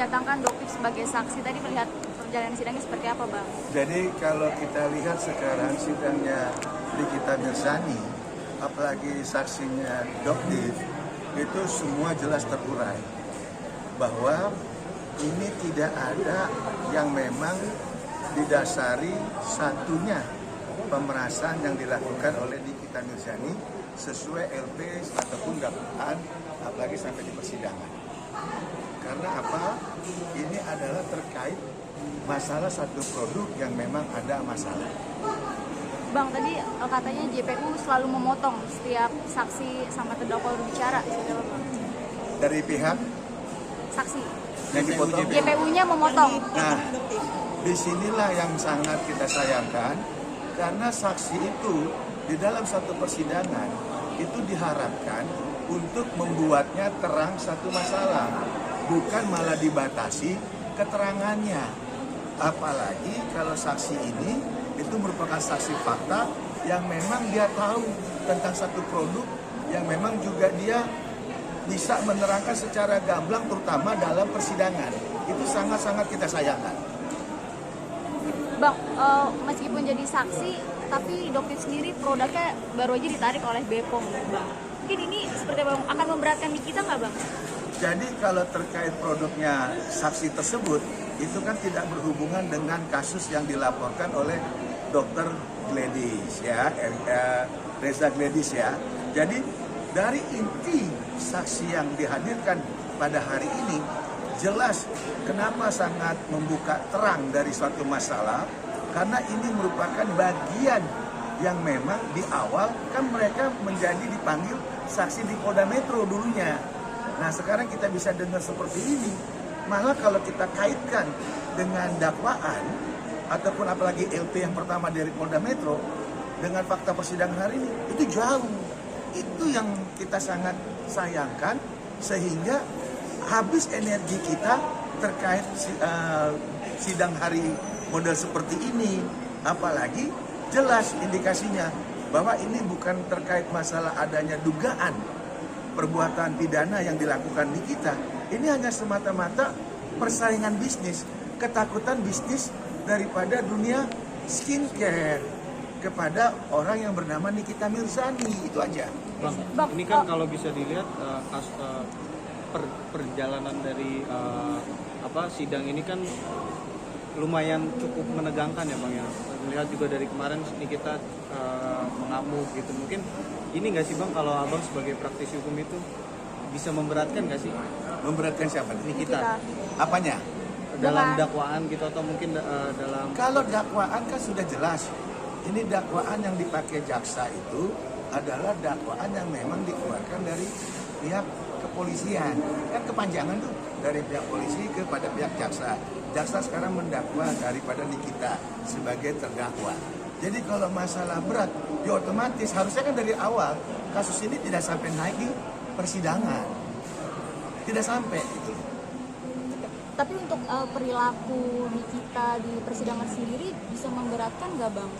mendatangkan Doktif sebagai saksi. Tadi melihat perjalanan sidangnya seperti apa, Bang? Jadi kalau kita lihat sekarang sidangnya Nikita Mirzani, apalagi saksinya Doktif, itu semua jelas terurai bahwa ini tidak ada yang memang didasari satunya pemerasan yang dilakukan oleh Nikita Mirzani sesuai LP ataupun dakwaan, apalagi sampai di persidangan. Karena apa? Ini adalah terkait masalah satu produk yang memang ada masalah. Bang, tadi katanya JPU selalu memotong setiap saksi sama terdakwa berbicara. Dari pihak Saksi. yang dipotong. JPU-nya memotong. Nah, disinilah yang sangat kita sayangkan, karena saksi itu di dalam satu persidangan itu diharapkan untuk membuatnya terang satu masalah, bukan malah dibatasi keterangannya. Apalagi kalau saksi ini itu merupakan saksi fakta yang memang dia tahu tentang satu produk yang memang juga dia bisa menerangkan secara gamblang terutama dalam persidangan. Itu sangat-sangat kita sayangkan. Bang, meskipun jadi saksi, tapi Doktif sendiri produknya baru aja ditarik oleh BPOM, Bang. Mungkin ini seperti Bang akan memberatkan di kita nggak, Bang? Jadi kalau terkait produknya saksi tersebut, itu kan tidak berhubungan dengan kasus yang dilaporkan oleh Dr. Gledis ya, Reza Gledis ya. Jadi dari inti saksi yang dihadirkan pada hari ini, jelas kenapa sangat membuka terang dari suatu masalah, karena ini merupakan bagian yang memang di awal kan mereka menjadi dipanggil saksi di Polda Metro dulunya. Nah sekarang kita bisa dengar seperti ini, malah kalau kita kaitkan dengan dakwaan ataupun apalagi LP yang pertama dari Polda Metro dengan fakta persidangan hari ini, itu jauh. Itu yang kita sangat sayangkan, sehingga habis energi kita terkait sidang hari model seperti ini. Apalagi jelas indikasinya bahwa ini bukan terkait masalah adanya dugaan perbuatan pidana yang dilakukan di kita. Ini hanya semata-mata persaingan bisnis, ketakutan bisnis daripada dunia skincare kepada orang yang bernama Nikita Mirzani. Itu aja. Bang, ini kan kalau bisa dilihat perjalanan dari sidang ini kan lumayan cukup menegangkan ya Bang ya. Melihat juga dari kemarin Nikita mengamuk gitu. Mungkin ini nggak sih Bang, kalau Abang sebagai praktisi hukum itu bisa memberatkan nggak sih? Memberatkan siapa? Nikita. Apanya? Dalam dakwaan gitu atau mungkin dalam... Kalau dakwaan kan sudah jelas. Ini dakwaan yang dipakai jaksa itu adalah dakwaan yang memang dikeluarkan dari pihak kepolisian. Kan kepanjangan tuh dari pihak polisi kepada pihak jaksa. Jaksa sekarang mendakwa daripada Nikita sebagai terdakwa. Jadi kalau masalah berat, ya otomatis harusnya kan dari awal kasus ini tidak sampai naik di persidangan. Tidak sampai itu. Tapi untuk perilaku Nikita di persidangan sendiri bisa memberatkan nggak, Bang?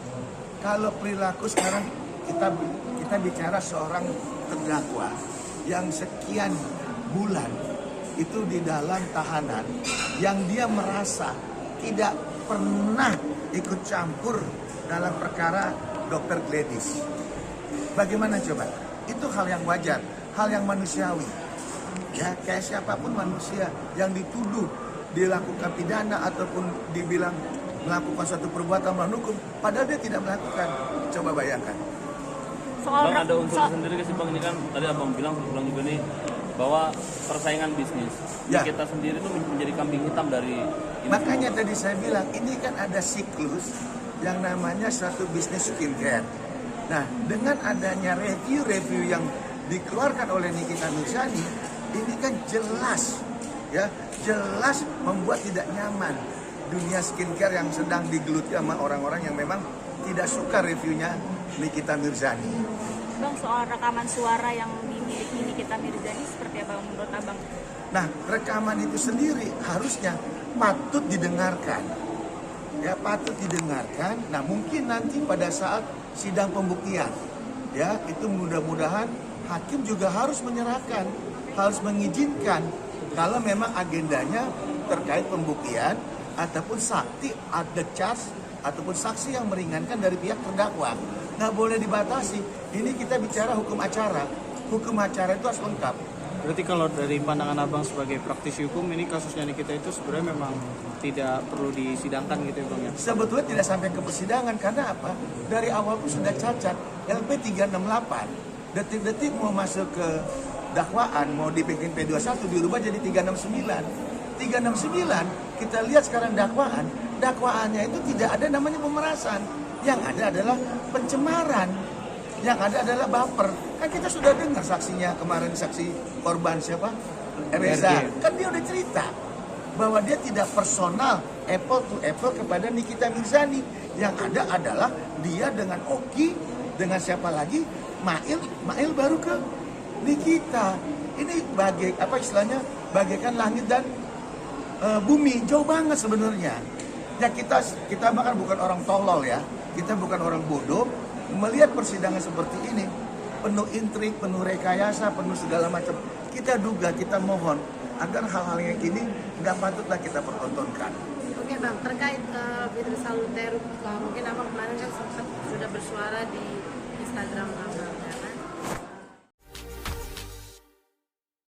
Kalau perilaku sekarang kita bicara seorang terdakwa yang sekian bulan itu di dalam tahanan, yang dia merasa tidak pernah ikut campur dalam perkara Dr. Gledis. Bagaimana coba? Itu hal yang wajar, hal yang manusiawi. Ya, kayak siapapun manusia yang dituduh dilakukan pidana ataupun dibilang melakukan suatu perbuatan melawan hukum, padahal dia tidak melakukan. Coba bayangkan. Bang, ada unsur sendiri sih Bang, ini kan tadi Abang bilang juga nih bahwa persaingan bisnis Ya. kita sendiri itu menjadi kambing hitam dari ini. Makanya tadi saya bilang ini kan ada siklus yang namanya suatu bisnis skincare. Nah, dengan adanya review-review yang dikeluarkan oleh Nikita Mirzani, ini kan jelas membuat tidak nyaman dunia skincare yang sedang digeluti sama orang-orang yang memang tidak suka reviewnya Nikita Mirzani. Bang, soal rekaman suara yang dimiliki Nikita Mirzani seperti apa menurut Abang? Nah, rekaman itu sendiri harusnya patut didengarkan. Ya, patut didengarkan. Nah, mungkin nanti pada saat sidang pembuktian, ya, itu mudah-mudahan hakim juga harus menyerahkan, harus mengizinkan kalau memang agendanya terkait pembuktian ataupun saksi ada charge ataupun saksi yang meringankan dari pihak terdakwa. Nggak boleh dibatasi. Ini kita bicara hukum acara. Hukum acara itu harus lengkap. Berarti kalau dari pandangan abang sebagai praktisi hukum, ini kasusnya Nikita itu sebenarnya memang tidak perlu disidangkan gitu ya bang ya? Sebetulnya tidak sampai ke persidangan karena apa? Dari awal pun sudah cacat. LP 368 detik-detik mau masuk ke dakwaan, mau dibikin P21 dirubah jadi 369. 369 kita lihat sekarang dakwaannya itu tidak ada namanya pemerasan. Yang ada adalah pencemaran. Yang ada adalah baper. Kan kita sudah dengar saksinya kemarin, saksi korban siapa? Reza. Kan dia udah cerita bahwa dia tidak personal apple to apple kepada Nikita Mirzani. Yang ada adalah dia dengan Oki, dengan siapa lagi? Mail baru ke Nikita. Ini bagai apa istilahnya? Bagaikan langit dan bumi, jauh banget sebenarnya. Ya kita bahkan bukan orang tolol ya. Kita bukan orang bodoh. Melihat persidangan seperti ini, penuh intrik, penuh rekayasa, penuh segala macam. Kita duga, kita mohon agar hal-hal yang ini nggak patutlah kita pertontonkan. Oke bang, terkait Fitri Saluter, mungkin abang kemarin kan sempat sudah bersuara di Instagram